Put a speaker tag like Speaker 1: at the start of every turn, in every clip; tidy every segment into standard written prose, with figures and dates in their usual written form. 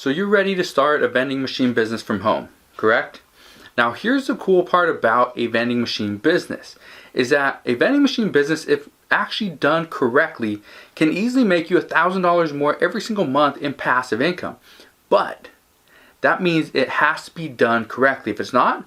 Speaker 1: So you're ready to start a vending machine business from home, correct? Now here's the cool part about a vending machine business, is that a vending machine business, if actually done correctly, can easily make you $1,000 more every single month in passive income. But that means it has to be done correctly. If it's not,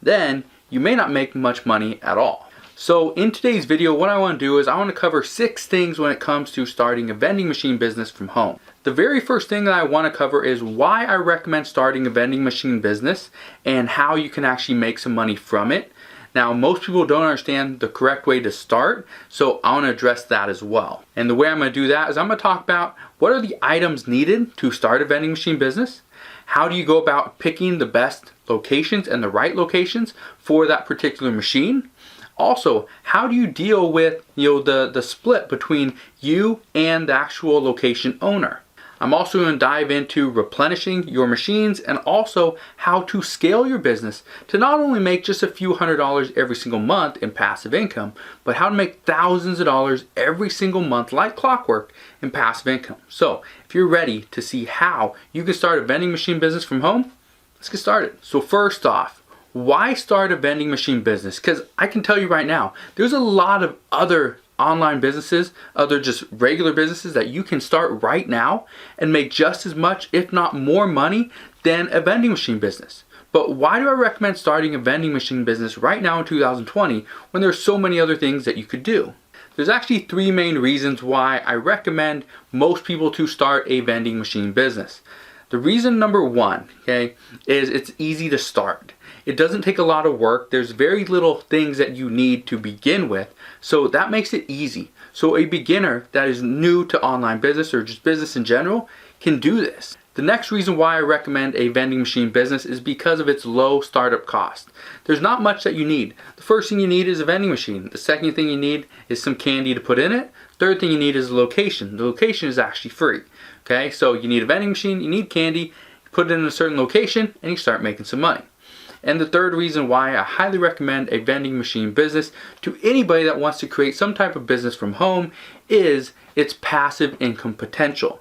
Speaker 1: then you may not make much money at all. So in today's video, what I want to do is I want to cover 6 things when it comes to starting a vending machine business from home. The very first thing that I want to cover is why I recommend starting a vending machine business and how you can actually make some money from it. Now, most people don't understand the correct way to start, so I want to address that as well. And the way I'm going to do that is I'm going to talk about what are the items needed to start a vending machine business. How do you go about picking the best locations and the right locations for that particular machine? Also, how do you deal with the split between you and the actual location owner? I'm also going to dive into replenishing your machines and also how to scale your business to not only make just a few $100s every single month in passive income, but how to make thousands of dollars every single month like clockwork in passive income. So if you're ready to see how you can start a vending machine business from home, let's get started. So first off, why start a vending machine business? Because I can tell you right now, there's a lot of other online businesses, other just regular businesses that you can start right now and make just as much, if not more money than a vending machine business. But why do I recommend starting a vending machine business right now in 2020 when there's so many other things that you could do? There's actually 3 main reasons why I recommend most people to start a vending machine business. The reason number 1, okay, is it's easy to start. It doesn't take a lot of work. There's very little things that you need to begin with. So that makes it easy. So a beginner that is new to online business or just business in general can do this. The next reason why I recommend a vending machine business is because of its low startup cost. There's not much that you need. The first thing you need is a vending machine. The second thing you need is some candy to put in it. Third thing you need is a location. The location is actually free. Okay, so you need a vending machine, you need candy, you put it in a certain location, and you start making some money. And the third reason why I highly recommend a vending machine business to anybody that wants to create some type of business from home is its passive income potential.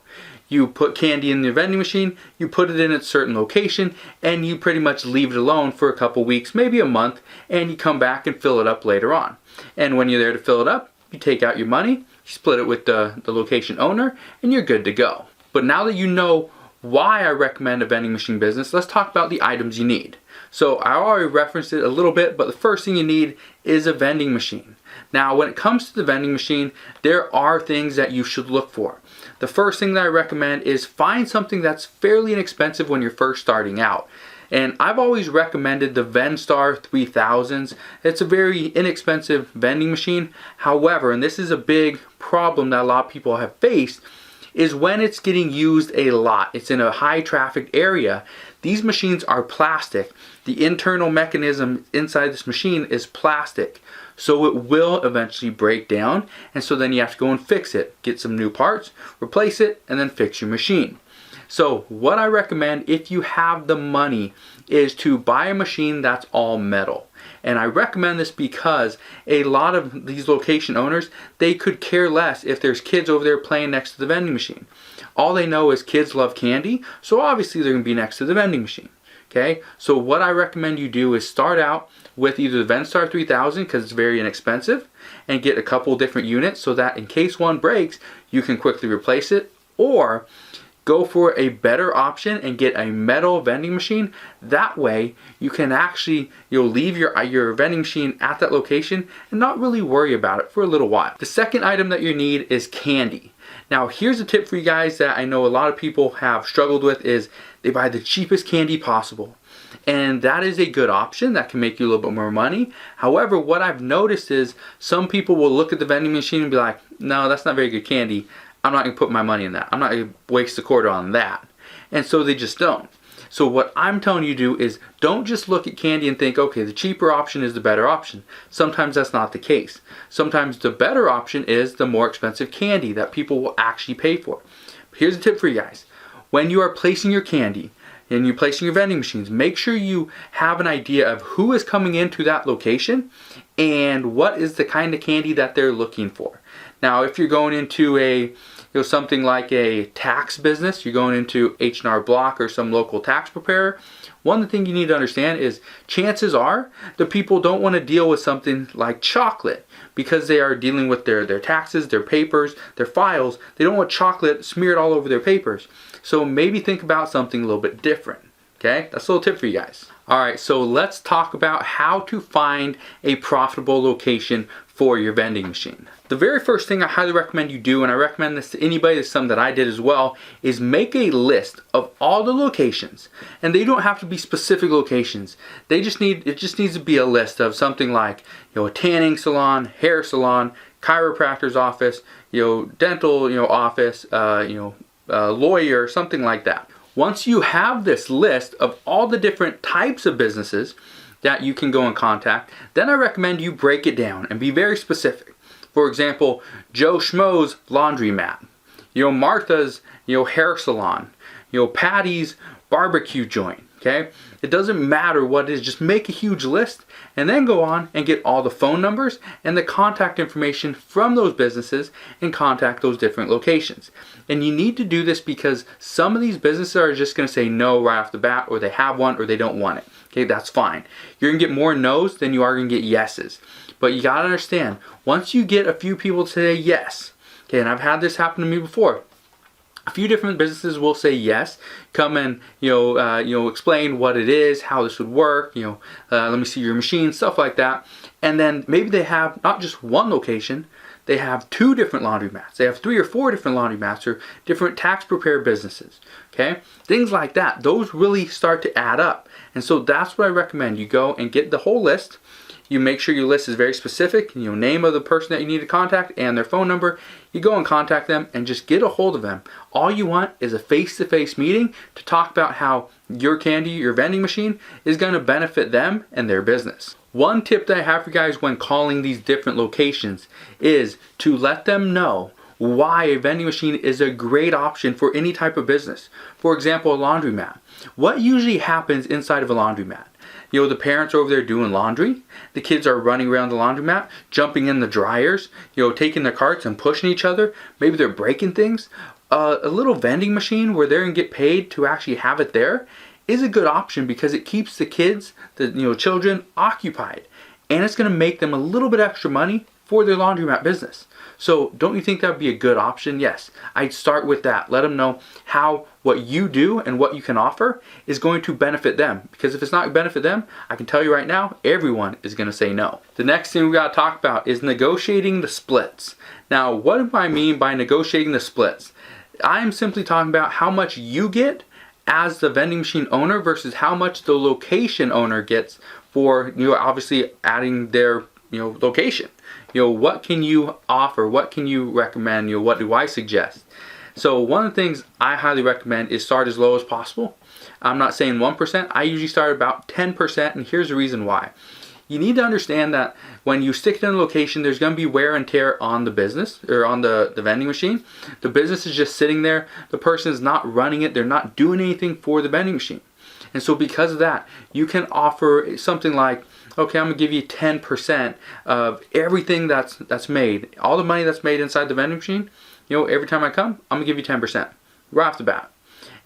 Speaker 1: You put candy in the vending machine, you put it in a certain location, and you pretty much leave it alone for a couple weeks, maybe a month, and you come back and fill it up later on. And when you're there to fill it up, you take out your money, you split it with the location owner, and you're good to go. But now that you know why I recommend a vending machine business, let's talk about the items you need. So I already referenced it a little bit, but the first thing you need is a vending machine. Now when it comes to the vending machine, there are things that you should look for. The first thing that I recommend is find something that's fairly inexpensive when you're first starting out. And I've always recommended the Vendstar 3000s. It's a very inexpensive vending machine. However, and this is a big problem that a lot of people have faced, is when it's getting used a lot. It's in a high traffic area. These machines are plastic. The internal mechanism inside this machine is plastic. So it will eventually break down, and so then you have to go and fix it. Get some new parts, replace it, and then fix your machine. So what I recommend if you have the money is to buy a machine that's all metal. And I recommend this because a lot of these location owners, they could care less if there's kids over there playing next to the vending machine. All they know is kids love candy, so obviously they're going to be next to the vending machine. Okay, so what I recommend you do is start out with either the Vendstar 3000 because it's very inexpensive, and get a couple different units so that in case one breaks, you can quickly replace it, or go for a better option and get a metal vending machine. That way you can actually leave your vending machine at that location and not really worry about it for a little while. The second item that you need is candy. Now here's a tip for you guys that I know a lot of people have struggled with, is they buy the cheapest candy possible. And that is a good option that can make you a little bit more money. However, what I've noticed is some people will look at the vending machine and be like, no, that's not very good candy. I'm not going to put my money in that. I'm not going to waste a quarter on that. And so they just don't. So what I'm telling you to do is don't just look at candy and think, okay, the cheaper option is the better option. Sometimes that's not the case. Sometimes the better option is the more expensive candy that people will actually pay for. Here's a tip for you guys. When you are placing your candy and you're placing your vending machines, make sure you have an idea of who is coming into that location and what is the kind of candy that they're looking for. Now, if you're going into a something like a tax business, you're going into H&R Block or some local tax preparer, one thing you need to understand is chances are the people don't want to deal with something like chocolate because they are dealing with their taxes, their papers, their files. They don't want chocolate smeared all over their papers. So maybe think about something a little bit different. Okay, that's a little tip for you guys. All right, so let's talk about how to find a profitable location for your vending machine. The very first thing I highly recommend you do, and I recommend this to anybody, this is something that I did as well, is make a list of all the locations. And they don't have to be specific locations. It just needs to be a list of something like, a tanning salon, hair salon, chiropractor's office, dental, office, lawyer, something like that. Once you have this list of all the different types of businesses that you can go and contact, then I recommend you break it down and be very specific. For example, Joe Schmo's laundromat, Martha's, hair salon, Patty's barbecue joint, okay? It doesn't matter what it is, just make a huge list and then go on and get all the phone numbers and the contact information from those businesses and contact those different locations. And you need to do this because some of these businesses are just going to say no right off the bat, or they have one or they don't want it. Okay, that's fine. You're going to get more no's than you are going to get yeses. But you got to understand, once you get a few people to say yes, okay, and I've had this happen to me before. A few different businesses will say yes, come and explain what it is, how this would work, let me see your machine, stuff like that. And then maybe they have not just one location, they have 2 different laundromats. They have 3 or 4 different laundromats or different tax prepare businesses. Okay, things like that. Those really start to add up. And so that's what I recommend. You go and get the whole list. You make sure your list is very specific, name of the person that you need to contact and their phone number. You go and contact them and just get a hold of them. All you want is a face-to-face meeting to talk about how your candy, your vending machine, is going to benefit them and their business. One tip that I have for you guys when calling these different locations is to let them know why a vending machine is a great option for any type of business. For example, a laundromat. What usually happens inside of a laundromat? The parents are over there doing laundry. The kids are running around the laundromat, jumping in the dryers, taking their carts and pushing each other. Maybe they're breaking things. A little vending machine where they're going to get paid to actually have it there is a good option because it keeps the kids, the children, occupied. And it's going to make them a little bit extra money for their laundromat business. So don't you think that would be a good option? Yes, I'd start with that. Let them know how what you do and what you can offer is going to benefit them. Because if it's not going to benefit them, I can tell you right now, everyone is going to say no. The next thing we got to talk about is negotiating the splits. Now, what do I mean by negotiating the splits? I'm simply talking about how much you get as the vending machine owner versus how much the location owner gets for obviously adding their location. What can you offer? What can you recommend? What do I suggest? So one of the things I highly recommend is start as low as possible. I'm not saying 1%. I usually start about 10%, and here's the reason why. You need to understand that when you stick it in a location, there's going to be wear and tear on the business or on the vending machine. The business is just sitting there. The person is not running it. They're not doing anything for the vending machine. And so because of that, you can offer something like, okay, I'm going to give you 10% of everything that's made. All the money that's made inside the vending machine, every time I come, I'm going to give you 10% right off the bat.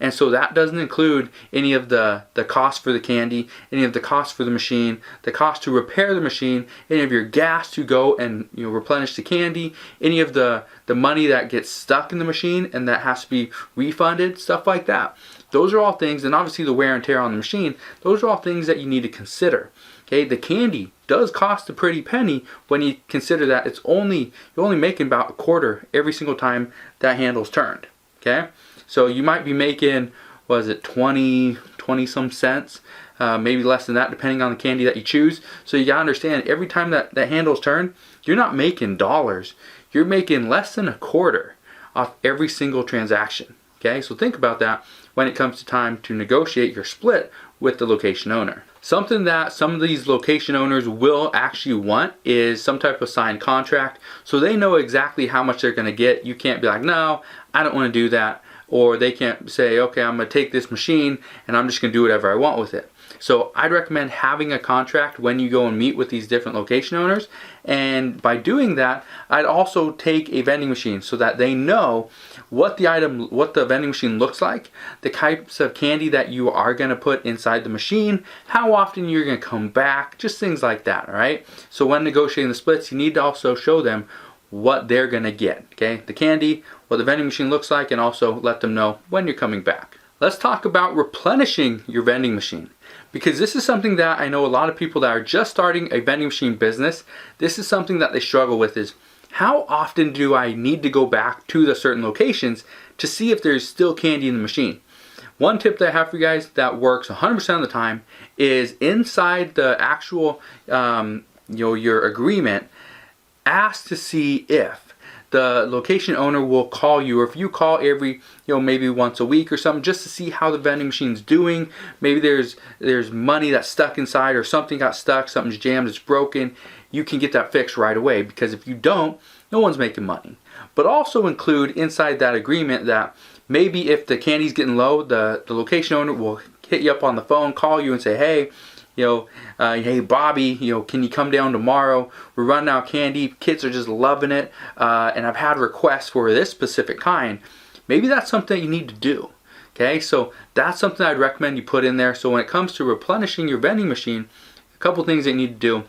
Speaker 1: And so that doesn't include any of the cost for the candy, any of the cost for the machine, the cost to repair the machine, any of your gas to go and replenish the candy, any of the money that gets stuck in the machine and that has to be refunded, stuff like that. Those are all things, and obviously the wear and tear on the machine, those are all things that you need to consider. Okay, the candy does cost a pretty penny when you consider that you're only making about a quarter every single time that handle's turned. Okay, so you might be making, 20 some cents, maybe less than that depending on the candy that you choose. So you gotta understand, every time that handle's turned, you're not making dollars. You're making less than a quarter off every single transaction. Okay, so think about that when it comes to time to negotiate your split with the location owner. Something that some of these location owners will actually want is some type of signed contract, so they know exactly how much they're going to get. You can't be like, no, I don't want to do that, or they can't say, okay, I'm going to take this machine and I'm just going to do whatever I want with it. So I'd recommend having a contract when you go and meet with these different location owners. And by doing that, I'd also take a vending machine so that they know what the vending machine looks like, the types of candy that you are going to put inside the machine, how often you're going to come back, just things like that, all right? So when negotiating the splits, you need to also show them what they're going to get, okay? The candy, what the vending machine looks like, and also let them know when you're coming back. Let's talk about replenishing your vending machine, because this is something that I know a lot of people that are just starting a vending machine business, this is something that they struggle with, is how often do I need to go back to the certain locations to see if there's still candy in the machine? One tip that I have for you guys that works 100% of the time is inside the actual, your agreement, ask to see if the location owner will call you, or if you call every, maybe once a week or something, just to see how the vending machine's doing. Maybe there's money that's stuck inside, or something got stuck, something's jammed, it's broken. You can get that fixed right away, because if you don't, no one's making money. But also include inside that agreement that maybe if the candy's getting low, the location owner will hit you up on the phone, call you and say, hey, hey Bobby, can you come down tomorrow? We're running out of candy. Kids are just loving it, and I've had requests for this specific kind. Maybe that's something you need to do. Okay, so that's something I'd recommend you put in there. So when it comes to replenishing your vending machine, a couple things that you need to do.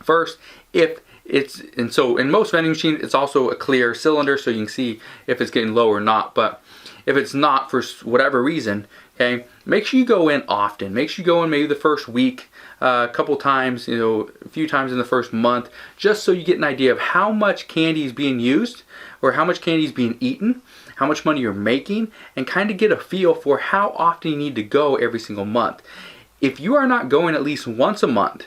Speaker 1: First, so in most vending machines, it's also a clear cylinder, so you can see if it's getting low or not. But if it's not for whatever reason, okay, make sure you go in often. Make sure you go in maybe the first week, a couple times, a few times in the first month, just so you get an idea of how much candy is being used, or how much candy is being eaten, how much money you're making, and kind of get a feel for how often you need to go every single month. If you are not going at least once a month,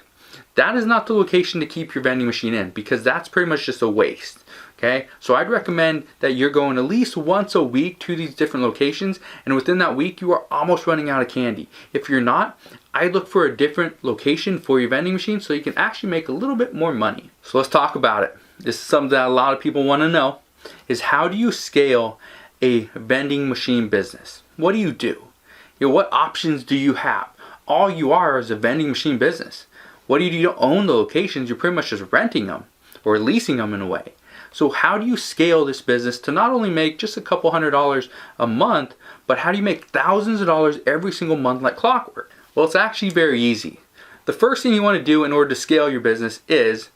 Speaker 1: that is not the location to keep your vending machine in, because that's pretty much just a waste. Okay, so I'd recommend that you're going at least once a week to these different locations, and within that week you are almost running out of candy. If you're not, I'd look for a different location for your vending machine so you can actually make a little bit more money. So let's talk about it. This is something that a lot of people want to know, is how do you scale a vending machine business? What do? What options do you have? All you are is a vending machine business. What do? You don't own the locations, you're pretty much just renting them or leasing them in a way. So how do you scale this business to not only make just a couple $100s a month, but how do you make thousands of dollars every single month like clockwork? Well, it's actually very easy. The first thing you want to do in order to scale your business is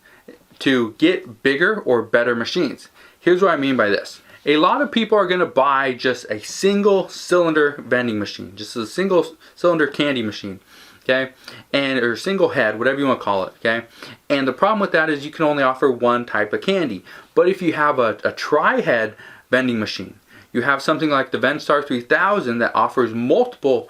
Speaker 1: to get bigger or better machines. Here's what I mean by this. A lot of people are going to buy just a single cylinder vending machine, just a single cylinder candy machine. Okay, or single head, whatever you want to call it. Okay, and the problem with that is you can only offer one type of candy. But if you have a tri-head vending machine, you have something like the Vendstar 3000 that offers multiple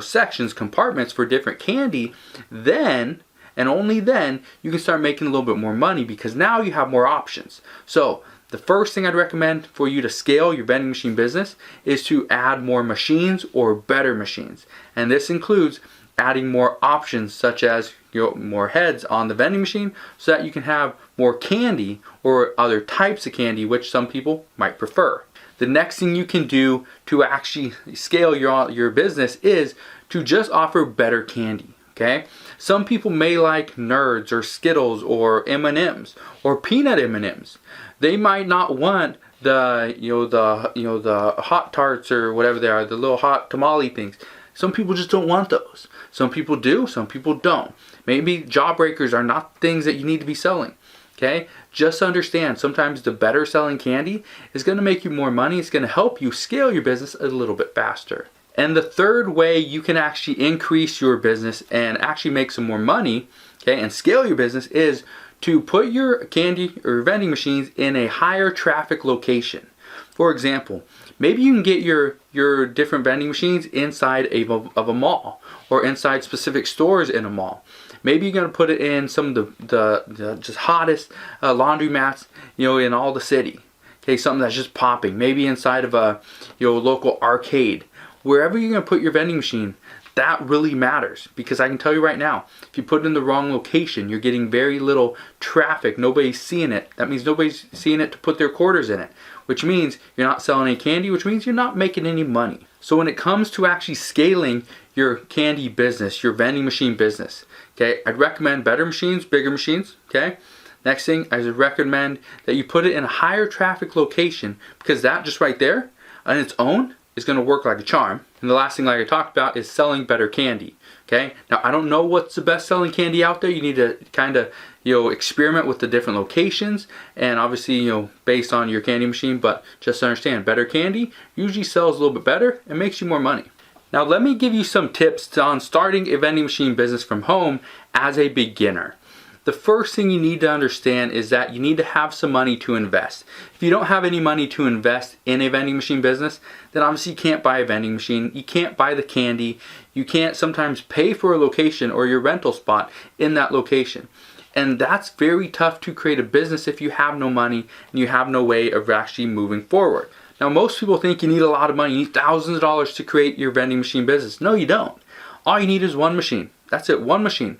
Speaker 1: sections, compartments for different candy, then and only then you can start making a little bit more money, because now you have more options. So the first thing I'd recommend for you to scale your vending machine business is to add more machines or better machines, and this includes adding more options, such as more heads on the vending machine, so that you can have more candy or other types of candy, which some people might prefer. The next thing you can do to actually scale your business is to just offer better candy. Okay, some people may like Nerds or Skittles or M&Ms or peanut M&Ms. They might not want the hot tarts or whatever they are, the little hot tamale things. Some people just don't want those. Some people do, some people don't. Maybe jawbreakers are not things that you need to be selling. Okay? Just understand, sometimes the better selling candy is going to make you more money. It's going to help you scale your business a little bit faster. And the third way you can actually increase your business and actually make some more money, okay, and scale your business, is to put your candy or vending machines in a higher traffic location. For example, maybe you can get your different vending machines inside of a mall, or inside specific stores in a mall. Maybe you're going to put it in some of the just hottest laundromats, in all the city. Okay, something that's just popping. Maybe inside of a local arcade. Wherever you're going to put your vending machine, that really matters, because I can tell you right now, if you put it in the wrong location, you're getting very little traffic. Nobody's seeing it. That means nobody's seeing it to put their quarters in it. which means you're not selling any candy, which means you're not making any money. So when it comes to actually scaling your candy business, your vending machine business, okay, I'd recommend better machines, bigger machines, okay? Next thing, I would recommend that you put it in a higher traffic location, because that just right there on its own is going to work like a charm. And the last thing, like I talked about, is selling better candy. Okay, now I don't know what's the best selling candy out there. You need to kind of, experiment with the different locations, and obviously, based on your candy machine. But just understand, better candy usually sells a little bit better and makes you more money. Now let me give you some tips on starting a vending machine business from home as a beginner. The first thing you need to understand is that you need to have some money to invest. If you don't have any money to invest in a vending machine business, then obviously you can't buy a vending machine, you can't buy the candy, you can't sometimes pay for a location or your rental spot in that location. And that's very tough to create a business if you have no money and you have no way of actually moving forward. Now most people think you need a lot of money, you need thousands of dollars to create your vending machine business. No, you don't. All you need is one machine. That's it, one machine.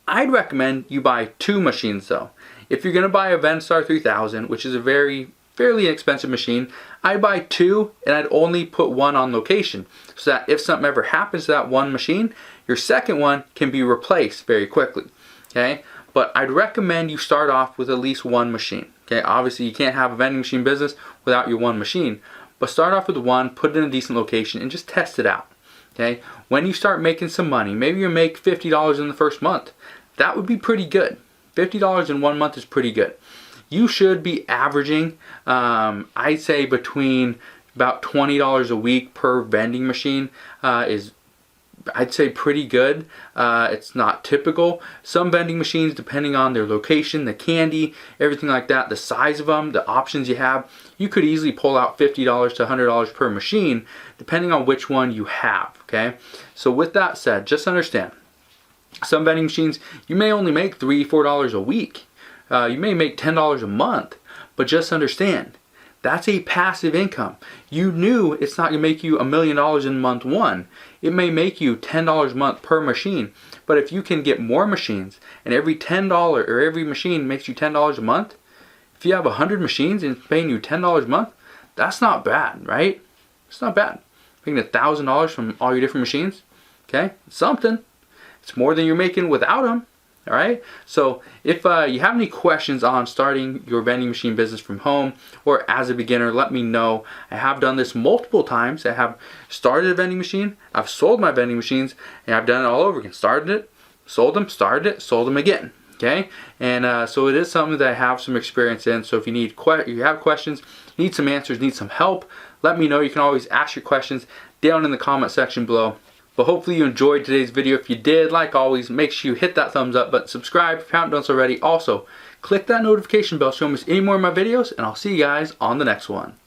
Speaker 1: I'd recommend you buy 2 machines though. If you're going to buy a Vendstar 3000, which is a fairly inexpensive machine, I'd buy 2 and I'd only put 1 on location, so that if something ever happens to that one machine, your second one can be replaced very quickly. Okay, but I'd recommend you start off with at least 1 machine. Okay, obviously you can't have a vending machine business without your 1 machine, but start off with 1, put it in a decent location, and just test it out. Okay, when you start making some money, maybe you make $50 in the first month. That would be pretty good. $50 in 1 month is pretty good. You should be averaging, I'd say, between about $20 a week per vending machine is, I'd say, pretty good. It's not typical. Some vending machines, depending on their location, the candy, everything like that, the size of them, the options you have, you could easily pull out $50 to $100 per machine, depending on which one you have. Okay, so with that said, just understand, some vending machines, you may only make $3, $4 a week. You may make $10 a month, but just understand, that's a passive income. You knew it's not going to make you $1 million in month 1. It may make you $10 a month per machine, but if you can get more machines, and every $10 or every machine makes you $10 a month, if you have 100 machines and it's paying you $10 a month, that's not bad, right? It's not bad. Making $1,000 from all your different machines, okay? It's something. It's more than you're making without them. All right. So if you have any questions on starting your vending machine business from home or as a beginner, let me know. I have done this multiple times. I have started a vending machine, I've sold my vending machines, and I've done it all over again. Started it, sold them, started it, sold them again. Okay. And so it is something that I have some experience in. So if you need you have questions, need some answers, need some help, let me know. You can always ask your questions down in the comment section below. But hopefully you enjoyed today's video. If you did, like always, make sure you hit that thumbs up button, subscribe if you haven't done so already. Also, click that notification bell so you don't miss any more of my videos, and I'll see you guys on the next one.